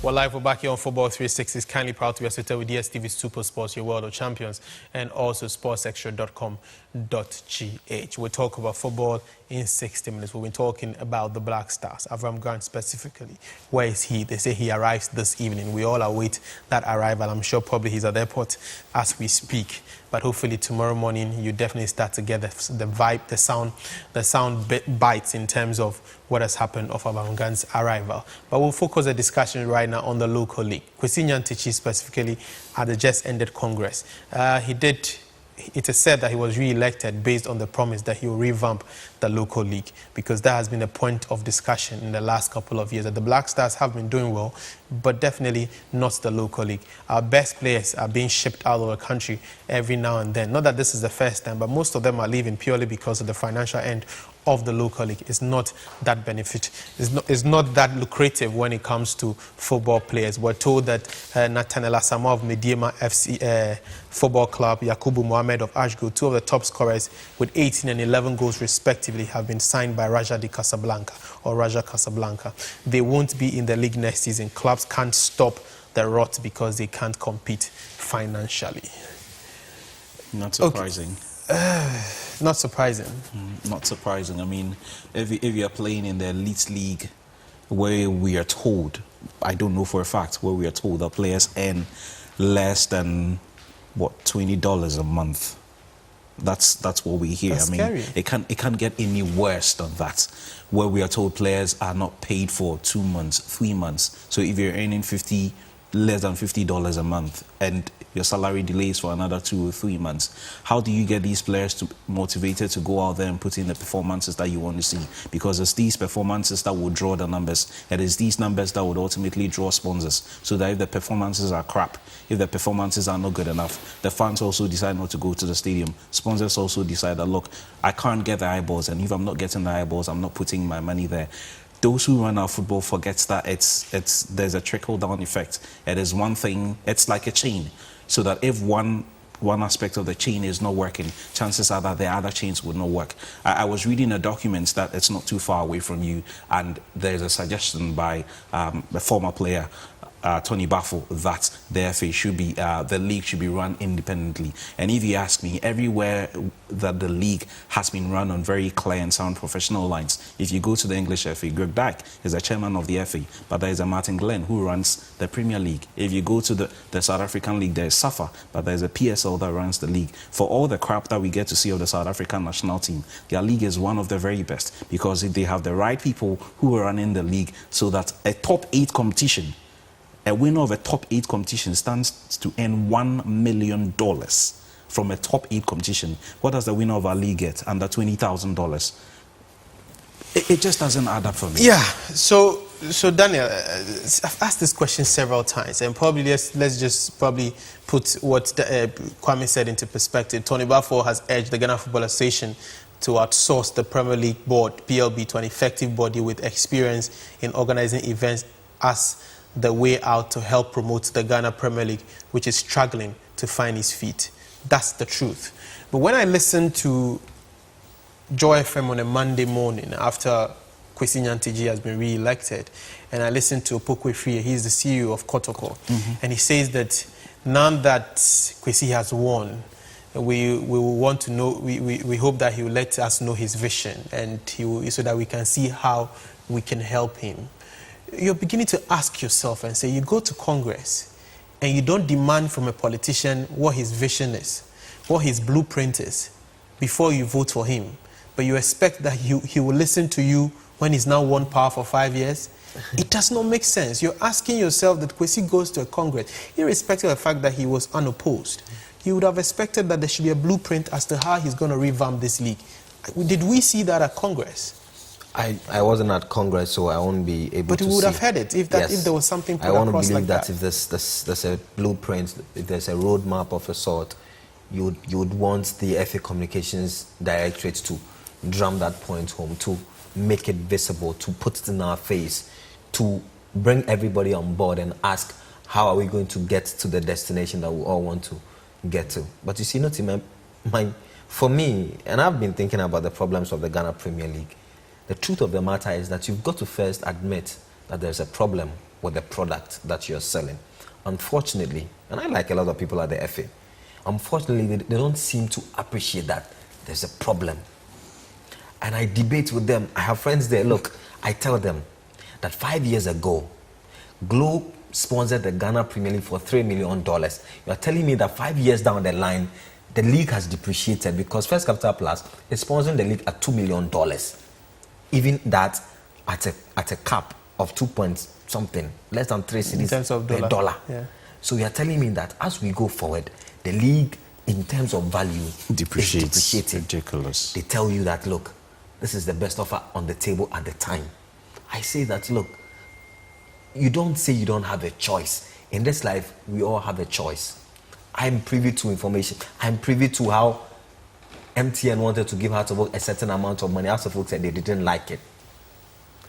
Well, live, we're back here on Football 360. Is kindly proud to be associated with DSTV Super Sports, your world of champions, and also sportsextra.com.gh. We'll talk about football in 60 minutes. We've been talking about the Black Stars. Avram Grant specifically. Where is he? They say he arrives this evening. We all await that arrival. I'm sure probably he's at the airport as we speak. But hopefully tomorrow morning you definitely start to get the vibe, the sound bites in terms of what has happened of Avram Grant's arrival. But we'll focus the discussion right now on the local league. Kwesi Nyantakyi specifically at the just ended Congress. It is said that he was re-elected based on the promise that he will revamp the local league, because that has been a point of discussion in the last couple of years, that the Black Stars have been doing well, but definitely not the local league. Our best players are being shipped out of the country every now and then. Not that this is the first time, but most of them are leaving purely because of the financial end of the local league. It's not that beneficial. It's not that lucrative when it comes to football players. We're told that Nathaniel Asamoah of Mediema FC Football Club, Yakubu Mohammed of Ashgo, two of the top scorers with 18 and 11 goals respectively, have been signed by Raja Casablanca. They won't be in the league next season. Clubs can't stop the rot because they can't compete financially. Not surprising. Okay. Not surprising. Not surprising. I mean, if you are playing in the elite league, where we are told, I don't know for a fact, where we are told that players earn less than what, $20 a month. That's what we hear. That's I mean, scary. it can't get any worse than that. Where we are told players are not paid for 2 months, 3 months. So if you're earning less than $50 a month and your salary delays for another 2 or 3 months, how do you get these players motivated to go out there and put in the performances that you want to see? Because it's these performances that will draw the numbers. It is these numbers that would ultimately draw sponsors, so that if the performances are crap, if the performances are not good enough, the fans also decide not to go to the stadium. Sponsors also decide that, look, I can't get the eyeballs, and if I'm not getting the eyeballs, I'm not putting my money there. Those who run our football forget that there's a trickle-down effect. It is one thing, it's like a chain, so that if one aspect of the chain is not working, chances are that the other chains will not work. I was reading a document that it's not too far away from you, and there's a suggestion by a former player, Tony Baffo, that the FA should be, the league should be run independently. And if you ask me, everywhere that the league has been run on very clear and sound professional lines. If you go to the English FA, Greg Dyke is the chairman of the FA, but there is a Martin Glenn who runs the Premier League. If you go to the South African League, there is SAFA, but there is a PSL that runs the league. For all the crap that we get to see of the South African national team, their league is one of the very best, because they have the right people who are running the league, so that a top 8 competition, a winner of a top 8 competition stands to earn $1 million from a top 8 competition. What does the winner of our league get? Under $20,000. It just doesn't add up for me. Yeah. So Daniel, I've asked this question several times, and probably let's just probably put what Kwame said into perspective. Tony Baffo has urged the Ghana Football Association to outsource the Premier League board, PLB, to an effective body with experience in organizing events as the way out to help promote the Ghana Premier League, which is struggling to find its feet. That's the truth. But when I listened to Joy FM on a Monday morning after Kwesi Nyantakyi has been re-elected, and I listened to Opokwe Free, he's the CEO of Kotoko, and he says that now that Kwesi has won, we want to know, we hope that he will let us know his vision, and so that we can see how we can help him. You're beginning to ask yourself and say, you go to Congress and you don't demand from a politician what his vision is, what his blueprint is, before you vote for him. But you expect that he will listen to you when he's now won power for 5 years. It does not make sense. You're asking yourself that Kwesi goes to a Congress, irrespective of the fact that he was unopposed. You would have expected that there should be a blueprint as to how he's going to revamp this league. Did we see that at Congress? I wasn't at Congress, so I won't be able to see. But you would have heard it if there was something put across like that. I want to believe that if there's a blueprint, if there's a roadmap of a sort, you would want the FA Communications Directorate to drum that point home, to make it visible, to put it in our face, to bring everybody on board and ask, how are we going to get to the destination that we all want to get to? But you see, for me, and I've been thinking about the problems of the Ghana Premier League, the truth of the matter is that you've got to first admit that there's a problem with the product that you're selling. Unfortunately, and I like a lot of people at the FA, unfortunately, they don't seem to appreciate that there's a problem. And I debate with them. I have friends there. Look, I tell them that 5 years ago, Globe sponsored the Ghana Premier League for $3 million. You are telling me that 5 years down the line, the league has depreciated because First Capital Plus is sponsoring the league at $2 million. Even that at a cap of 2 point something, less than 3 cedis in terms of dollar. Yeah. So you are telling me that as we go forward, the league, in terms of value, Depreciates. is depreciating. Ridiculous. They tell you that, look, this is the best offer on the table at the time. I say that, look, you don't say you don't have a choice. In this life, we all have a choice. I'm privy to information. I'm privy to how MTN wanted to give Hearts of Oak a certain amount of money. Hearts of Oak said they didn't like it.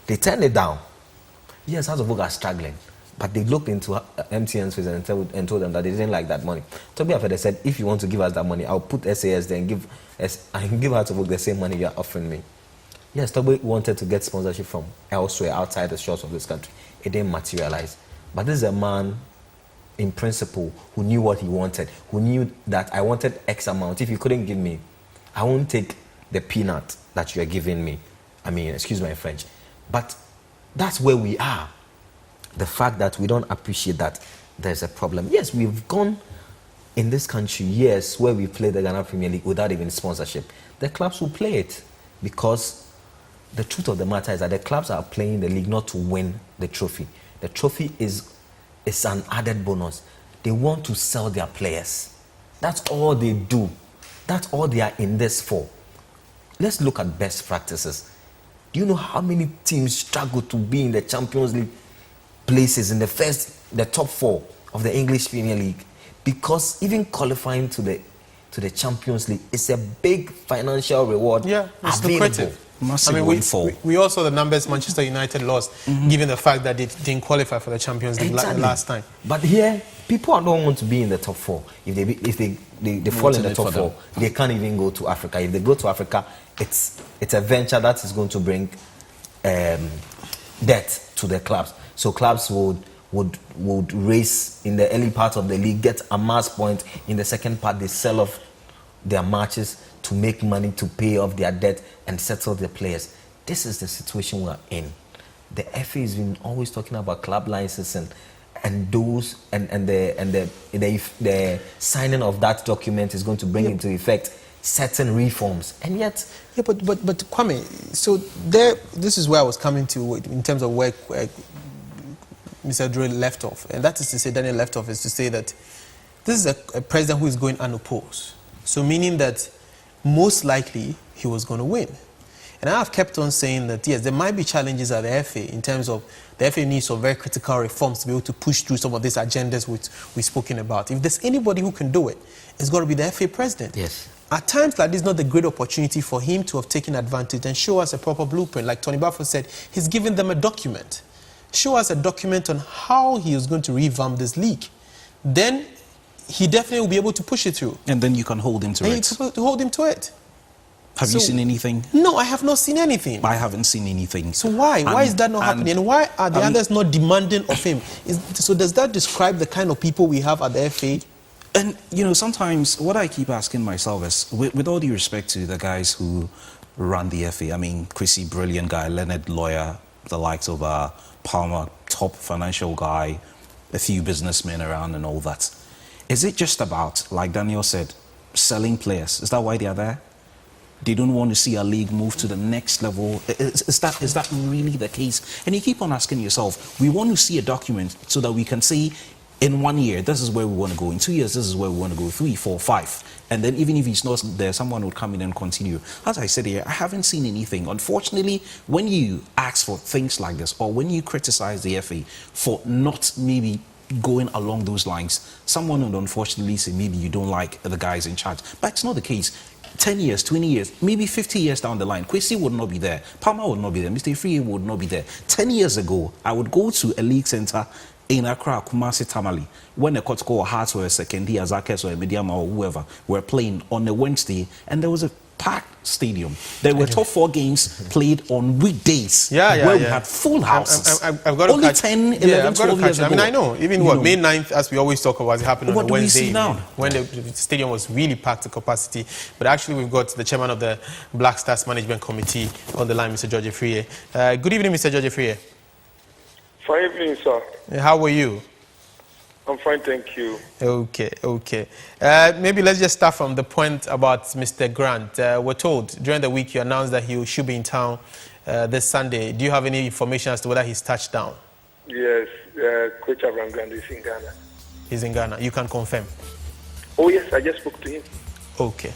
They turned it down. Yes, Hearts of Oak are struggling, but they looked into MTN's face and told them that they didn't like that money. Toby Afede said, if you want to give us that money, I'll put SAS there and give Hearts of Oak the same money you're offering me. Yes, Toby wanted to get sponsorship from elsewhere outside the shores of this country. It didn't materialize. But this is a man, in principle, who knew what he wanted, who knew that I wanted X amount. If you couldn't give me, I won't take the peanut that you are giving me. I mean, excuse my French. But that's where we are. The fact that we don't appreciate that there's a problem. Yes, we've gone in this country years where we play the Ghana Premier League without even sponsorship. The clubs will play it because the truth of the matter is that the clubs are playing the league not to win the trophy. The trophy is an added bonus. They want to sell their players. That's all they do. That's all they are in this for. Let's look at best practices. Do you know how many teams struggle to be in the Champions League places in the top 4 of the English Premier League? Because even qualifying to the Champions League is a big financial reward. Yeah, it's available. lucrative. Massive I mean, windfall. we all saw the numbers Manchester United lost, given the fact that they didn't qualify for the Champions League last time. But here, people don't want to be in the top 4. If they fall in the top 4, they can't even go to Africa. If they go to Africa, it's a venture that is going to bring debt to the clubs. So clubs would race in the early part of the league, get a mass point. In the second part, they sell off their matches to make money to pay off their debt and settle their players. This is the situation we're in. The FA has been always talking about club licensing and those and the signing of that document is going to bring into effect certain reforms. And yet, but Kwame, so this is where I was coming to in terms of where Mr. Oduro left off, and that is to say, Daniel left off is to say that this is a president who is going unopposed. So meaning that most likely he was going to win. And I have kept on saying that, yes, there might be challenges at the FA in terms of the FA needs some very critical reforms to be able to push through some of these agendas we've spoken about. If there's anybody who can do it, it's got to be the FA president. Yes. At times like this, not the great opportunity for him to have taken advantage and show us a proper blueprint. Like Tony Bafo said, he's given them a document. Show us a document on how he is going to revamp this league. Then he definitely will be able to push it through. And then you can hold him to it. And you hold him to it. Have you seen anything? No, I have not seen anything. I haven't seen anything. So why? Why is that not happening? And why are the others not demanding of him? So does that describe the kind of people we have at the FA? And, you know, sometimes what I keep asking myself is, with all due respect to the guys who run the FA, I mean, Chrissy, brilliant guy, Leonard, lawyer, the likes of Palmer, top financial guy, a few businessmen around and all that. Is it just about, like Daniel said, selling players? Is that why they are there? They don't want to see a league move to the next level. Is that really the case? And you keep on asking yourself, we want to see a document so that we can say, in 1 year, this is where we want to go. In 2 years, this is where we want to go. 3, 4, 5. And then even if it's not there, someone would come in and continue. As I said here, I haven't seen anything. Unfortunately, when you ask for things like this, or when you criticize the FA for not maybe going along those lines, someone would unfortunately say maybe you don't like the guys in charge. But it's not the case. 10 years, 20 years, maybe 50 years down the line, Kwesi would not be there, Palmer would not be there, Mr. Free would not be there. 10 years ago, I would go to a league center in Accra, Kumasi, Tamale, when the Kotoko or Hearts were second year, Zakes or Mediama or whoever were playing on a Wednesday, and there was a packed stadium. There were top 4 games played on weekdays. Yeah, where we had full houses. I've got to Only catch, 10, 11, 12 years ago. I mean, I know. Even May 9th, as we always talk about, it happened on a Wednesday now? when the stadium was really packed to capacity. But actually, we've got the chairman of the Black Stars Management Committee on the line, Mr. George Efriye. Good evening, Mr. George Efriye. Fine evening, sir. How are you? I'm fine, thank you. Okay. Maybe let's just start from the point about Mr. Grant. We're told during the week you announced that he should be in town this Sunday. Do you have any information as to whether he's touched down? Yes, Coach Abraham Grant is in Ghana. He's in Ghana. You can confirm? Oh, yes, I just spoke to him. Okay.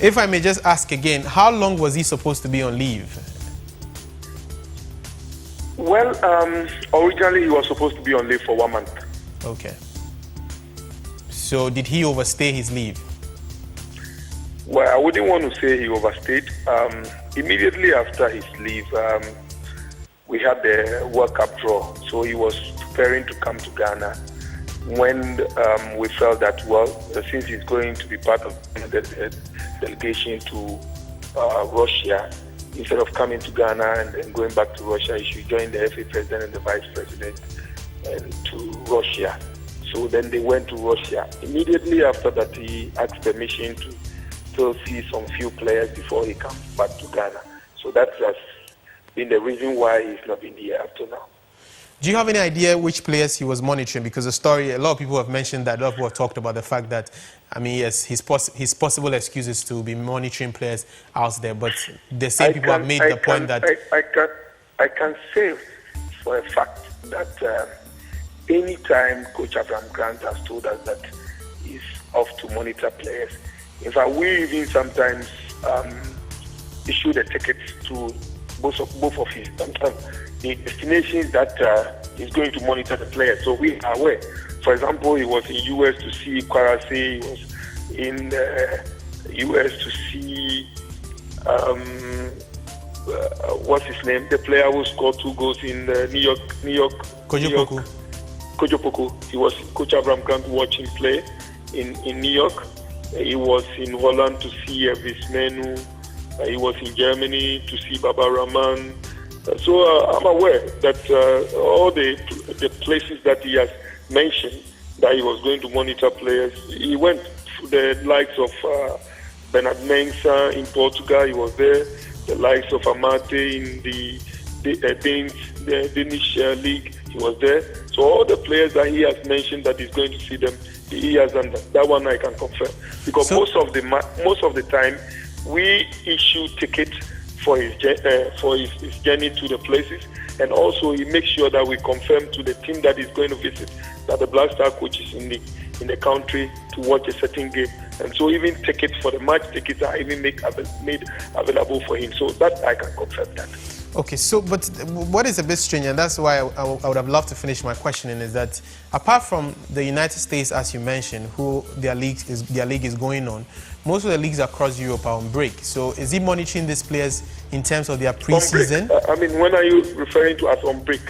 If I may just ask again, how long was he supposed to be on leave? Well, originally he was supposed to be on leave for 1 month. Okay. So did he overstay his leave? Well, I wouldn't want to say he overstayed. Immediately after his leave, we had the World Cup draw. So he was preparing to come to Ghana when we felt that, well, since he's going to be part of the delegation to Russia, instead of coming to Ghana and then going back to Russia, he should join the FA president and the vice president and to Russia. So then they went to Russia. Immediately after that, he asked permission to still see some few players before he comes back to Ghana. So that has been the reason why he's not been here up to now. Do you have any idea which players he was monitoring? Because the story, a lot of people have mentioned that, a lot of people have talked about the fact that, I mean, yes, his possible excuses to be monitoring players out there, but the same people have made the point that... I can say for a fact that any time Coach Abraham Grant has told us that he's off to monitor players, in fact, we even sometimes issue the tickets to both of his the destinations that he's going to monitor the players. So we are aware. For example, he was in US to see Kwarase. He was in US to see what's his name? The player who scored 2 goals in New York. Kojopoku. He was Coach Abraham Grant watching play in New York. He was in Holland to see Elvis Menu. He was in Germany to see Baba Rahman. So I'm aware that all the places that he has mentioned that he was going to monitor players, he went to the likes of Bernard Mensah in Portugal. He was there. The likes of Amate in the Danish league, he was there. So all the players that he has mentioned that he's going to see them, he has done that. That one I can confirm, because most of the time we issue tickets for his journey to the places, and also he makes sure that we confirm to the team that he's going to visit that the Black Star coach is in the country to watch a certain game, and so even tickets for the match tickets are even made available for him. So that I can confirm that. Okay, so but what is a bit strange, and that's why I would have loved to finish my questioning, is that apart from the United States, as you mentioned, who their league is going on, most of the leagues across Europe are on break. So is he monitoring these players in terms of their pre-season? I mean, when are you referring to as on break?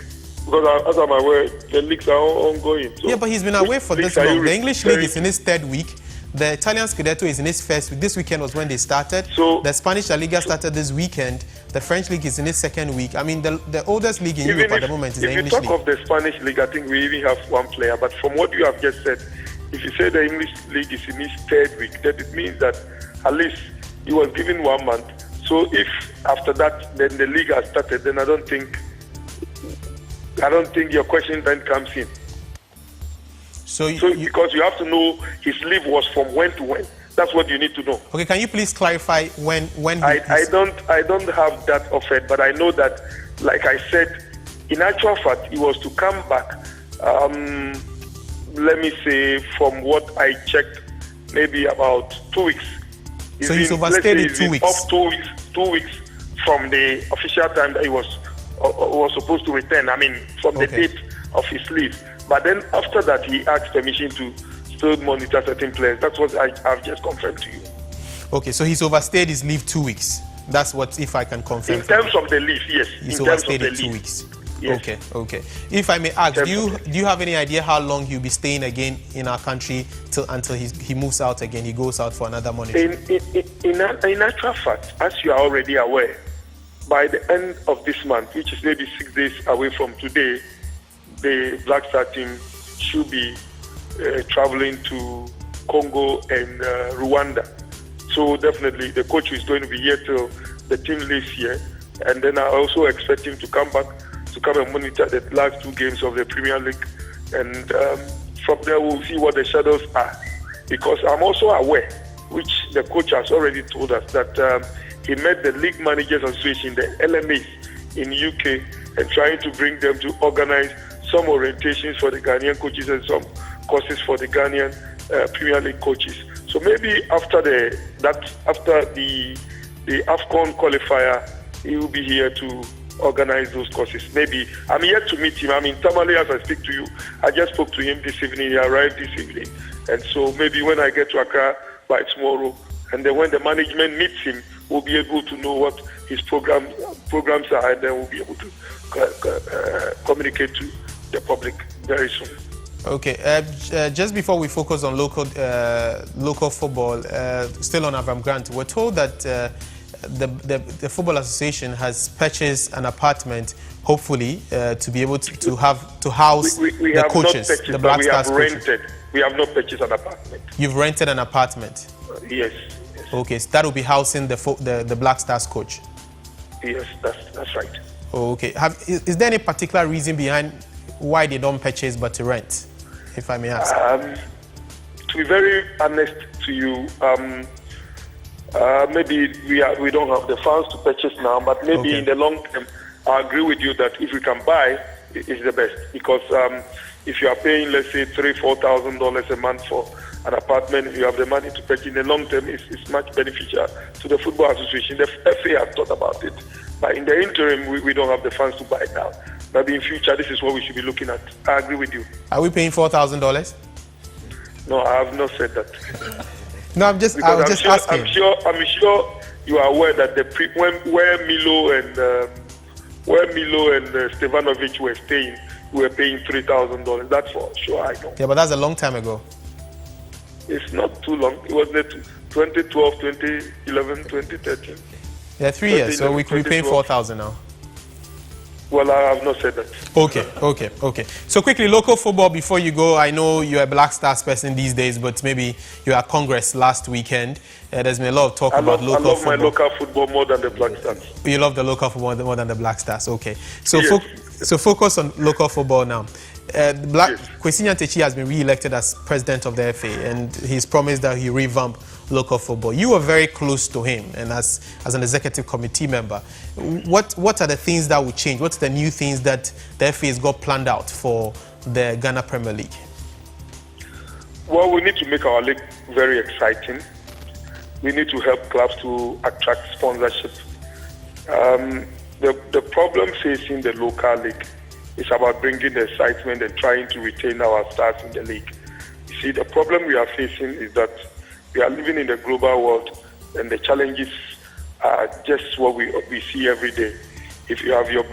Because as I'm aware, the leagues are ongoing. So yeah, but he's been away for this long. The English league is in its 3rd week. The Italian Scudetto is in its 1st week. This weekend was when they started. So the Spanish La Liga started this weekend. The French league is in its 2nd week. I mean, the oldest league in Europe at the moment is the English league. If you talk of the Spanish league, I think we even have 1 player. But from what you have just said, if you say the English league is in its 3rd week, then it means that at least he was given 1 month. So if after that then the league has started, then I don't think your question then comes in. So because you have to know his leave was from when to when. That's what you need to know. Okay, can you please clarify when I don't have that offered, but I know that, like I said, in actual fact, he was to come back. Let me say, from what I checked, maybe about 2 weeks. So he's overstayed it 2 weeks. Off 2 weeks from the official time that he was supposed to return. I mean, from the date of his leave. But then after that, he asked permission to still monitor certain players. That's what I've just confirmed to you. Okay, so he's overstayed his leave 2 weeks. That's what, if I can confirm. In terms of the leave, yes. He's overstayed it 2 weeks. Yes. Okay. If I may ask, do you have any idea how long he'll be staying again in our country until he moves out again? He goes out for another monetary. In actual fact, as you are already aware, by the end of this month, which is maybe 6 days away from today, the Black Star team should be traveling to Congo and Rwanda. So definitely the coach is going to be here till the team leaves here. And then I also expect him to come back to come and monitor the last 2 games of the Premier League. And from there we'll see what the shadows are. Because I'm also aware, which the coach has already told us, that he met the League Managers Association, the LMAs in UK, and trying to bring them to organize some orientations for the Ghanaian coaches and some courses for the Ghanaian Premier League coaches. So maybe after the AFCON qualifier, he will be here to organize those courses. Maybe I'm yet to meet him. I'm in Tamale as I speak to you. I just spoke to him this evening. He arrived this evening, and so maybe when I get to Accra by tomorrow, and then when the management meets him, we'll be able to know what his programs are, and then we'll be able to communicate to the public very soon. Okay, just before we focus on local football, still on Avram Grant, we're told that the Football Association has purchased an apartment, hopefully, to be able to house the coaches, the Black Stars coaches. We have not purchased an apartment. You've rented an apartment? Yes. Okay, so that will be housing the Black Stars coach? Yes, that's right. Okay. Is there any particular reason behind why they don't purchase but to rent, if I may ask? To be very honest to you, maybe we don't have the funds to purchase now, but maybe in the long term, I agree with you that if we can buy, it's the best. Because if you are paying, let's say, $3,000-4,000 a month for an apartment, if you have the money to purchase in the long term, it's much beneficial to the Football Association. The FA has thought about it. But in the interim, we don't have the funds to buy it now. Maybe in future, this is what we should be looking at. I agree with you. Are we paying $4,000? No, I have not said that. No, I was just asking. I'm sure you are aware that where Milo and Stevanovic were staying, we were paying $3,000. That's for sure. I know. Yeah, but that's a long time ago. It's not too long. It was 2012, 2011, 2013. Yeah, 3 years. So we could be paying $4,000 now. Well, I have not said that. Okay. So quickly, local football before you go. I know you're a Black Stars person these days, but maybe you were at Congress last weekend. There's been a lot of talk about local football. I love my local football more than the Black Stars. You love the local football more than the Black Stars. Okay. So yes. So focus on local football now. Kwesi Nyantakyi has been re-elected as president of the FA, and he's promised that he'll revamp local football. You were very close to him, and as an executive committee member, what are the things that will change? What's the new things that the FA has got planned out for the Ghana Premier League? Well, we need to make our league very exciting. We need to help clubs to attract sponsorship. The problem facing the local league is about bringing the excitement and trying to retain our stars in the league. You see, the problem we are facing is that we are living in the global world, and the challenges are just what we see every day. If you have your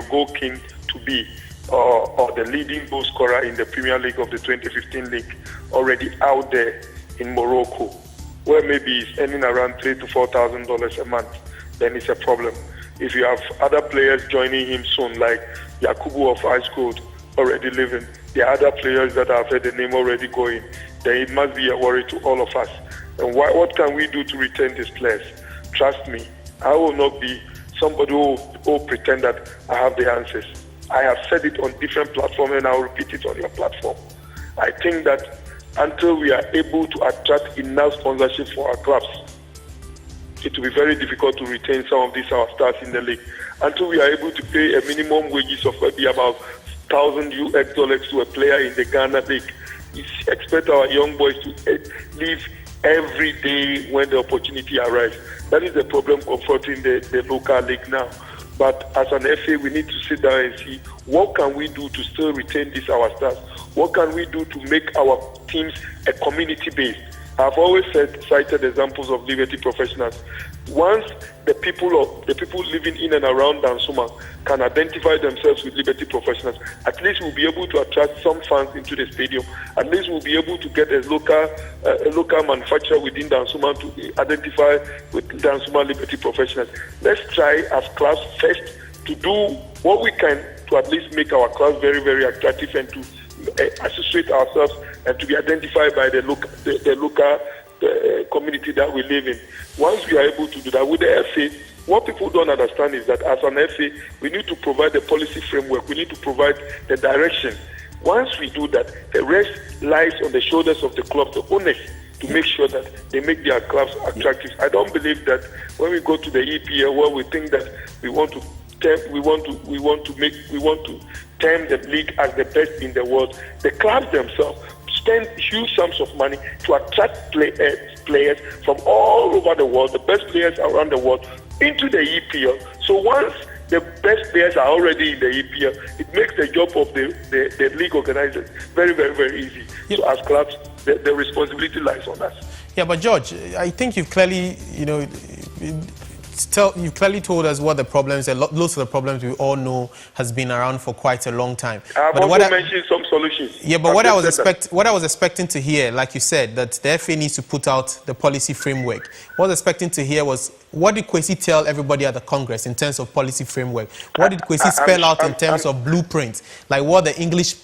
goal king to be, or the leading goal scorer in the Premier League of the 2015 league already out there in Morocco, where maybe he's earning around $3,000 to $4,000 a month, then it's a problem. If you have other players joining him soon, like Yakubu of Ice Gold already living, there are other players that have had the name already going, then it must be a worry to all of us. And what can we do to retain these players? Trust me, I will not be somebody who will pretend that I have the answers. I have said it on different platforms, and I will repeat it on your platform. I think that until we are able to attract enough sponsorship for our clubs, it will be very difficult to retain some of these our stars in the league. Until we are able to pay a minimum wages of maybe about $1,000 to a player in the Ghana league, we expect our young boys to live every day when the opportunity arrives. That is the problem confronting the local league now. But as an FA, we need to sit down and see what can we do to still retain these our stars. What can we do to make our teams a community-based? I've always cited examples of Liberty Professionals. once the people living in and around Dansuma can identify themselves with Liberty Professionals, at least we'll be able to attract some fans into the stadium. At least we'll be able to get a local manufacturer within Dansuma to identify with Dansuma Liberty Professionals. Let's try as clubs first to do what we can to at least make our clubs very, very attractive and to associate ourselves and to be identified by the local community that we live in. Once we are able to do that with the FA, what people don't understand is that as an FA, we need to provide the policy framework, we need to provide the direction. Once we do that, the rest lies on the shoulders of the clubs, the owners, to make sure that they make their clubs attractive. I don't believe that when we go to the EPL, where we think that we want to term the league as the best in the world, the clubs themselves spend huge sums of money to attract players from all over the world, the best players around the world, into the EPL. So once the best players are already in the EPL, it makes the job of the league organizers very, very, very easy. Yep. So as clubs, the responsibility lies on us. Yeah, but George, I think you've clearly, you've clearly told us what the problems are. Lots of the problems we all know has been around for quite a long time. I've also mentioned some solutions. Yeah, but what I was expecting to hear, like you said, that the FA needs to put out the policy framework. What I was expecting to hear was, what did Kwesi tell everybody at the Congress in terms of policy framework? What did Kwesi spell out in terms of blueprints, like what the English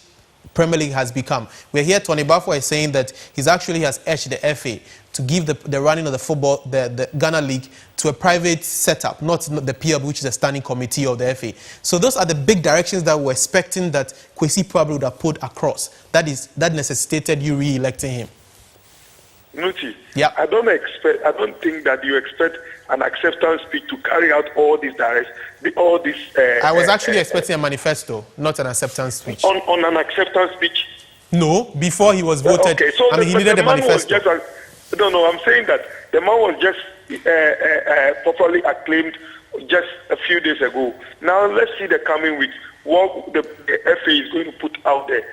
Premier League has become? We're here, Tony Bafo is saying that he actually has urged the FA to give the running of the Ghana League to a private setup, not the PL, which is a standing committee of the FA. So those are the big directions that we're expecting that Kwesi probably would have put across. That necessitated you re-electing him. Nuti, yeah. I don't think that you expect an acceptance speech to carry out all these directions, I was actually expecting a manifesto, not an acceptance speech. On an acceptance speech? No, before he was voted. Okay, so he needed a manifesto. No, I'm saying that the man was just properly acclaimed just a few days ago. Now let's see the coming weeks what the FA is going to put out there.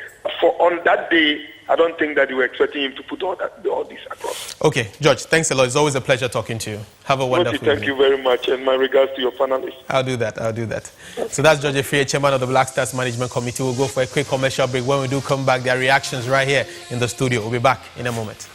On that day, I don't think that you were expecting him to put all this across. Okay, George, thanks a lot. It's always a pleasure talking to you. Have a wonderful Thank you very much, and my regards to your panelists. I'll do that. So that's George Efie, chairman of the Black Stars Management Committee. We'll go for a quick commercial break. When we do come back, their reactions right here in the studio. We'll be back in a moment.